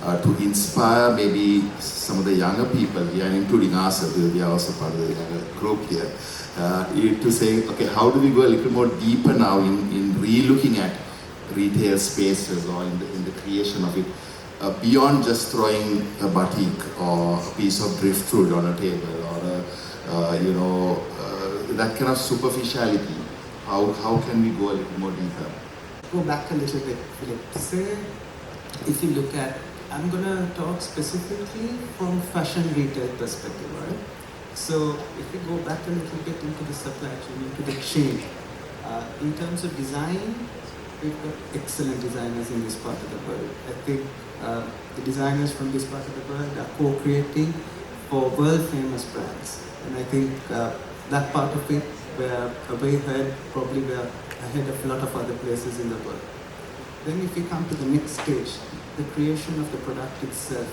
Speaker 2: to inspire maybe some of the younger people here, and including ourselves, we are also part of the younger group here, to say, okay, how do we go a little more deeper now in re-looking at retail spaces or in the creation of it, beyond just throwing a batik or a piece of driftwood on a table or that kind of superficiality. How can we go a little more deeper?
Speaker 6: Go back a little bit, Philip. Say, if you look at, I'm going to talk specifically from fashion retail perspective, right? So if we go back a little bit into the supply chain, into the chain, in terms of design, we've got excellent designers in this part of the world. I think the designers from this part of the world are co-creating for world-famous brands. And I think that part of it, we're way ahead, probably we're ahead of a lot of other places in the world. Then if we come to the next stage, the creation of the product itself,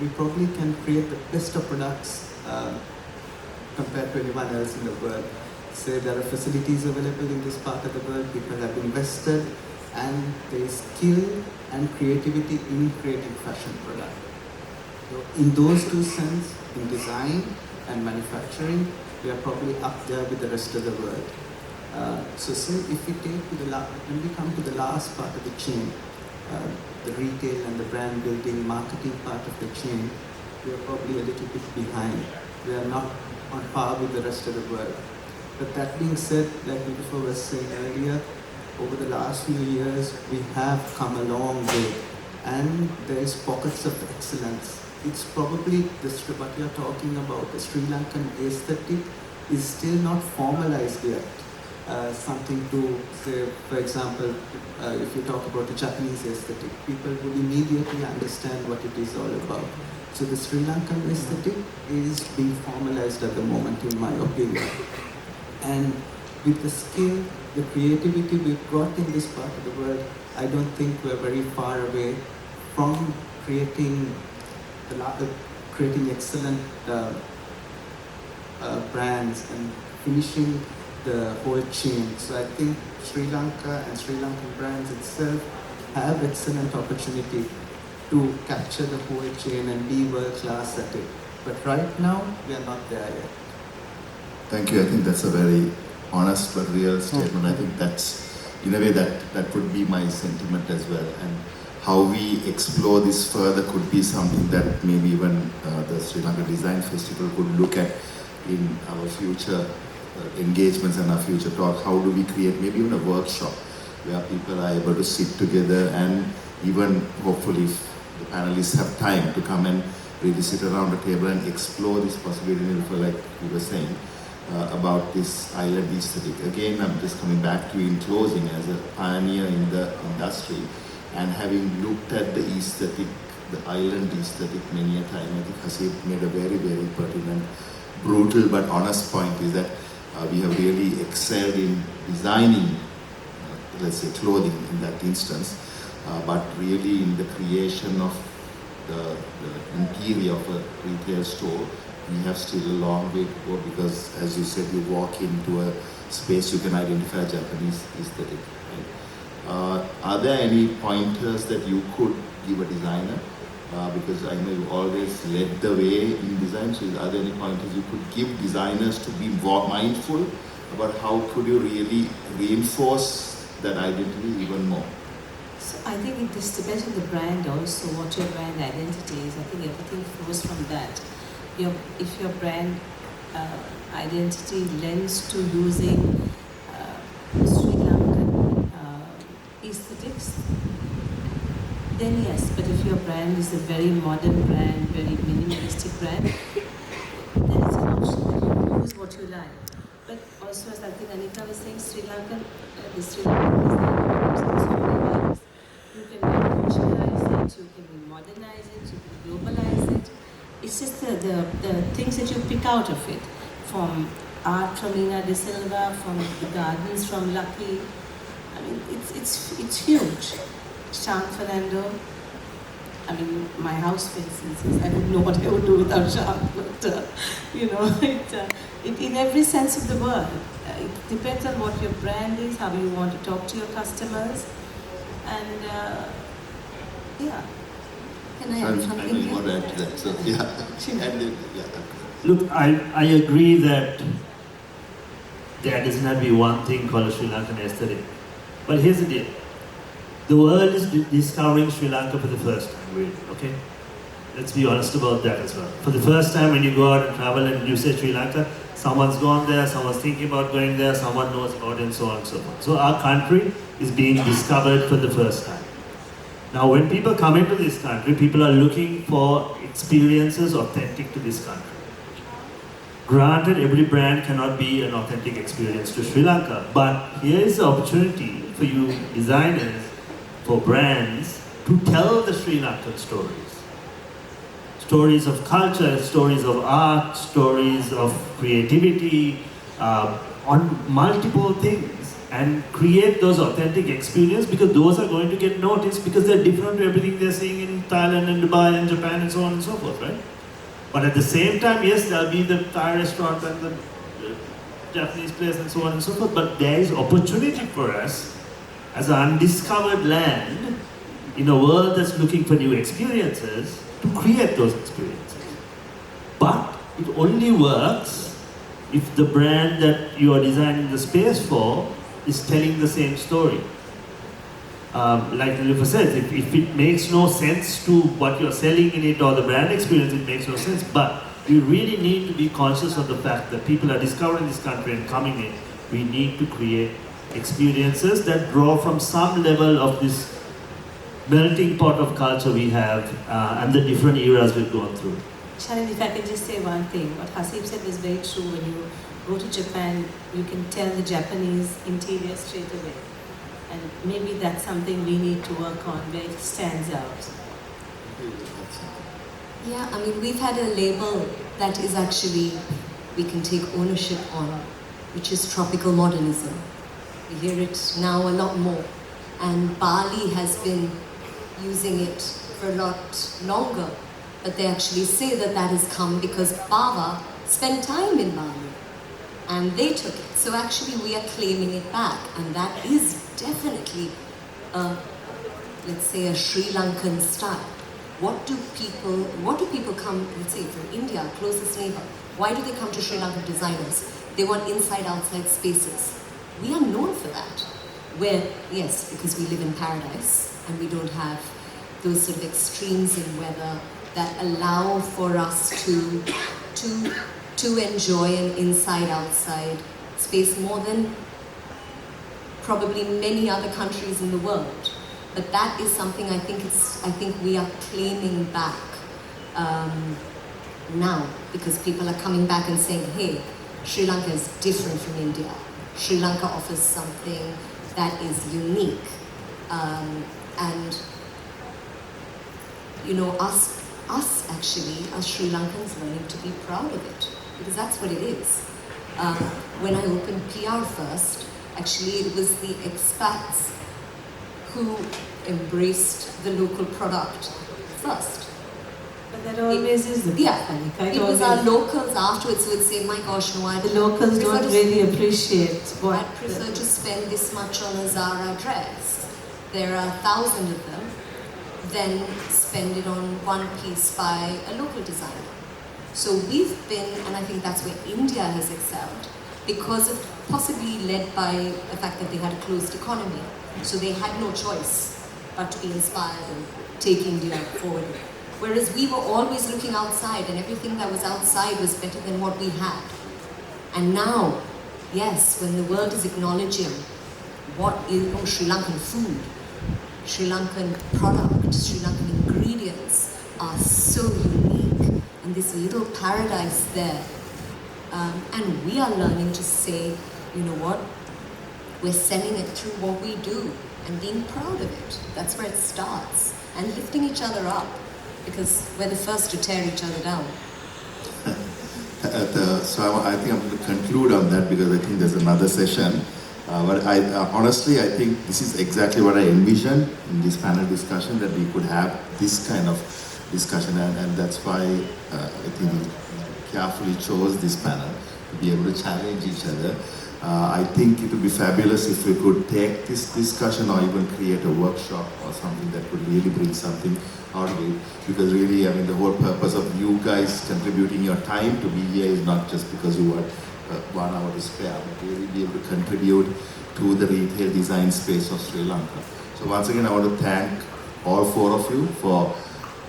Speaker 6: we probably can create the best of products compared to anyone else in the world. Say there are facilities available in this part of the world, people have invested, and there is skill and creativity in creating fashion product. So in those two senses, in design and manufacturing, we are probably up there with the rest of the world. So say if we take when we come to the last part of the chain, the retail and the brand building, marketing part of the chain, we are probably a little bit behind. We are not on par with the rest of the world. But that being said, like Niloufer was saying earlier, over the last few years, we have come a long way, and there is pockets of excellence. It's probably what you're talking about, the Sri Lankan aesthetic is still not formalized yet. Something to say, for example, if you talk about the Japanese aesthetic, people would immediately understand what it is all about. So the Sri Lankan aesthetic is being formalized at the moment, in my opinion. And with the skill, the creativity we've got in this part of the world, I don't think we're very far away from creating excellent brands and finishing the whole chain. So I think Sri Lanka and Sri Lankan brands itself have excellent opportunity to capture the whole chain and be world class at it. But right now, we are not there yet.
Speaker 2: Thank you. I think that's a very honest but real statement. I think that's, in a way, that would be my sentiment as well. And how we explore this further could be something that maybe even the Sri Lanka Design Festival could look at in our future engagements and our future talk. How do we create maybe even a workshop where people are able to sit together, and even hopefully if the panelists have time to come and really sit around the table and explore this possibility, like we were saying, about this island aesthetic. Again, I'm just coming back to you in closing as a pioneer in the industry, and having looked at the aesthetic, the island aesthetic many a time. I think Hasib made a very, very pertinent, brutal but honest point, is that we have really excelled in designing, let's say, clothing in that instance, but really in the creation of the interior of a retail store, we have still a long way to go, because as you said, you walk into a space, you can identify Japanese aesthetic. Right? Are there any pointers that you could give a designer? Because I know you always led the way in design, so are there any pointers you could give designers to be more mindful about how could you really reinforce that identity even more?
Speaker 4: So I think it just depends on the brand also, what your brand identity is. I think everything flows from that. If your brand identity lends to using Sri Lankan aesthetics, then yes. But if your brand is a very modern brand, very minimalistic brand, then it's an option that you use what you like. But also, as I think Annika was saying, Sri Lankan, the Sri Lankan design is in so many ways. You can revolutionize it, you can modernize it, you can globalize it. It's just the things that you pick out of it, from art from Ina De Silva, from the gardens from Lucky. I mean, it's huge. Shalin Fernando. I mean, my house, for instance, I don't know what I would do without Shalin, but in every sense of the word. It depends on what your brand is, how you want to talk to your customers, and yeah.
Speaker 3: Can I add something
Speaker 2: I really
Speaker 3: here?
Speaker 2: want to add to that. So yeah, and yeah.
Speaker 5: Look, I agree that there doesn't have to be one thing called a Sri Lankan aesthetic. But here's the deal. The world is discovering Sri Lanka for the first time, really, okay? Let's be honest about that as well. For the first time when you go out and travel and you say Sri Lanka, someone's gone there, someone's thinking about going there, someone knows about it, and so on and so forth. So our country is being discovered for the first time. Now when people come into this country, people are looking for experiences authentic to this country. Granted, every brand cannot be an authentic experience to Sri Lanka, but here is the opportunity for you designers, for brands, to tell the Sri Lankan stories. Stories of culture, stories of art, stories of creativity, on multiple things, and create those authentic experiences, because those are going to get noticed because they're different to everything they're seeing in Thailand and Dubai and Japan and so on and so forth, right? But at the same time, yes, there'll be the Thai restaurant and the Japanese place and so on and so forth, but there is opportunity for us as an undiscovered land in a world that's looking for new experiences to create those experiences. But it only works if the brand that you are designing the space for is telling the same story. Like Niloufer says, if it makes no sense to what you're selling in it or the brand experience, it makes no sense. But we really need to be conscious of the fact that people are discovering this country and coming in. We need to create experiences that draw from some level of this melting pot of culture we have and the different eras we've gone through.
Speaker 4: Shalin, if I can just say one thing, what Hasib said was very true. When you go to Japan, you can tell the Japanese interior straight away. And maybe that's something we need to work on, where it stands out.
Speaker 3: Yeah, I mean, we've had a label that is actually, we can take ownership on, which is tropical modernism. We hear it now a lot more. And Bali has been using it for a lot longer. But they actually say that that has come because Bava spent time in Bali. And they took it. So actually we are claiming it back. And that is definitely, let's say, a Sri Lankan style. What do people come, let's say from India, closest neighbor, why do they come to Sri Lankan designers? They want inside-outside spaces. We are known for that. Where, yes, because we live in paradise and we don't have those sort of extremes in weather that allow for us to enjoy an inside-outside space more than probably many other countries in the world. But that is something I think we are claiming back now, because people are coming back and saying, hey, Sri Lanka is different from India. Sri Lanka offers something that is unique. And you know, us actually, as Sri Lankans, learning to be proud of it, because that's what it is. When I opened PR first, actually it was the expats who embraced the local product first.
Speaker 4: But that always is the
Speaker 3: It was our locals afterwards who would say, my gosh, no,
Speaker 4: the locals don't really appreciate what...
Speaker 3: I'd prefer to spend this much on a Zara dress. There are 1,000 of them. Then spend it on one piece by a local designer. So we've been, and I think that's where India has excelled, because of possibly led by the fact that they had a closed economy. So they had no choice but to be inspired and take India forward. Whereas we were always looking outside, and everything that was outside was better than what we had. And now, yes, when the world is acknowledging what is Sri Lankan food, Sri Lankan products, Sri Lankan ingredients are so unique, and this little paradise there And we are learning to say, you know what, we're selling it through what we do and being proud of it. That's where it starts. And lifting each other up, because we're the first to tear each other down.
Speaker 2: So I think I'm going to conclude on that because I think there's another session. But honestly, I think this is exactly what I envisioned in this panel discussion, that we could have this kind of discussion, and that's why I think we carefully chose this panel to be able to challenge each other. I think it would be fabulous if we could take this discussion or even create a workshop or something that could really bring something out of it. Because really, I mean, the whole purpose of you guys contributing your time to be here is not just because you want 1 hour to spare, but really be able to contribute to the retail design space of Sri Lanka. So once again, I want to thank all 4 of you for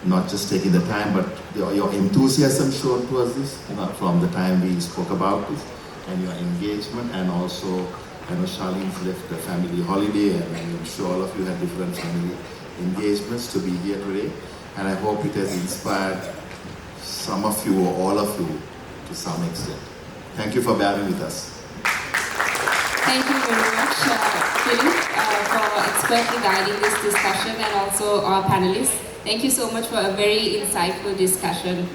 Speaker 2: not just taking the time, but your enthusiasm shown towards this, from the time we spoke about this, and your engagement, and also, I know Shalin's left a family holiday, and I'm sure all of you had different family engagements to be here today, and I hope it has inspired some of you or all of you to some extent. Thank you for bearing with us.
Speaker 1: Thank you very much, Philip, for expertly guiding this discussion, and also our panelists. Thank you so much for a very insightful discussion.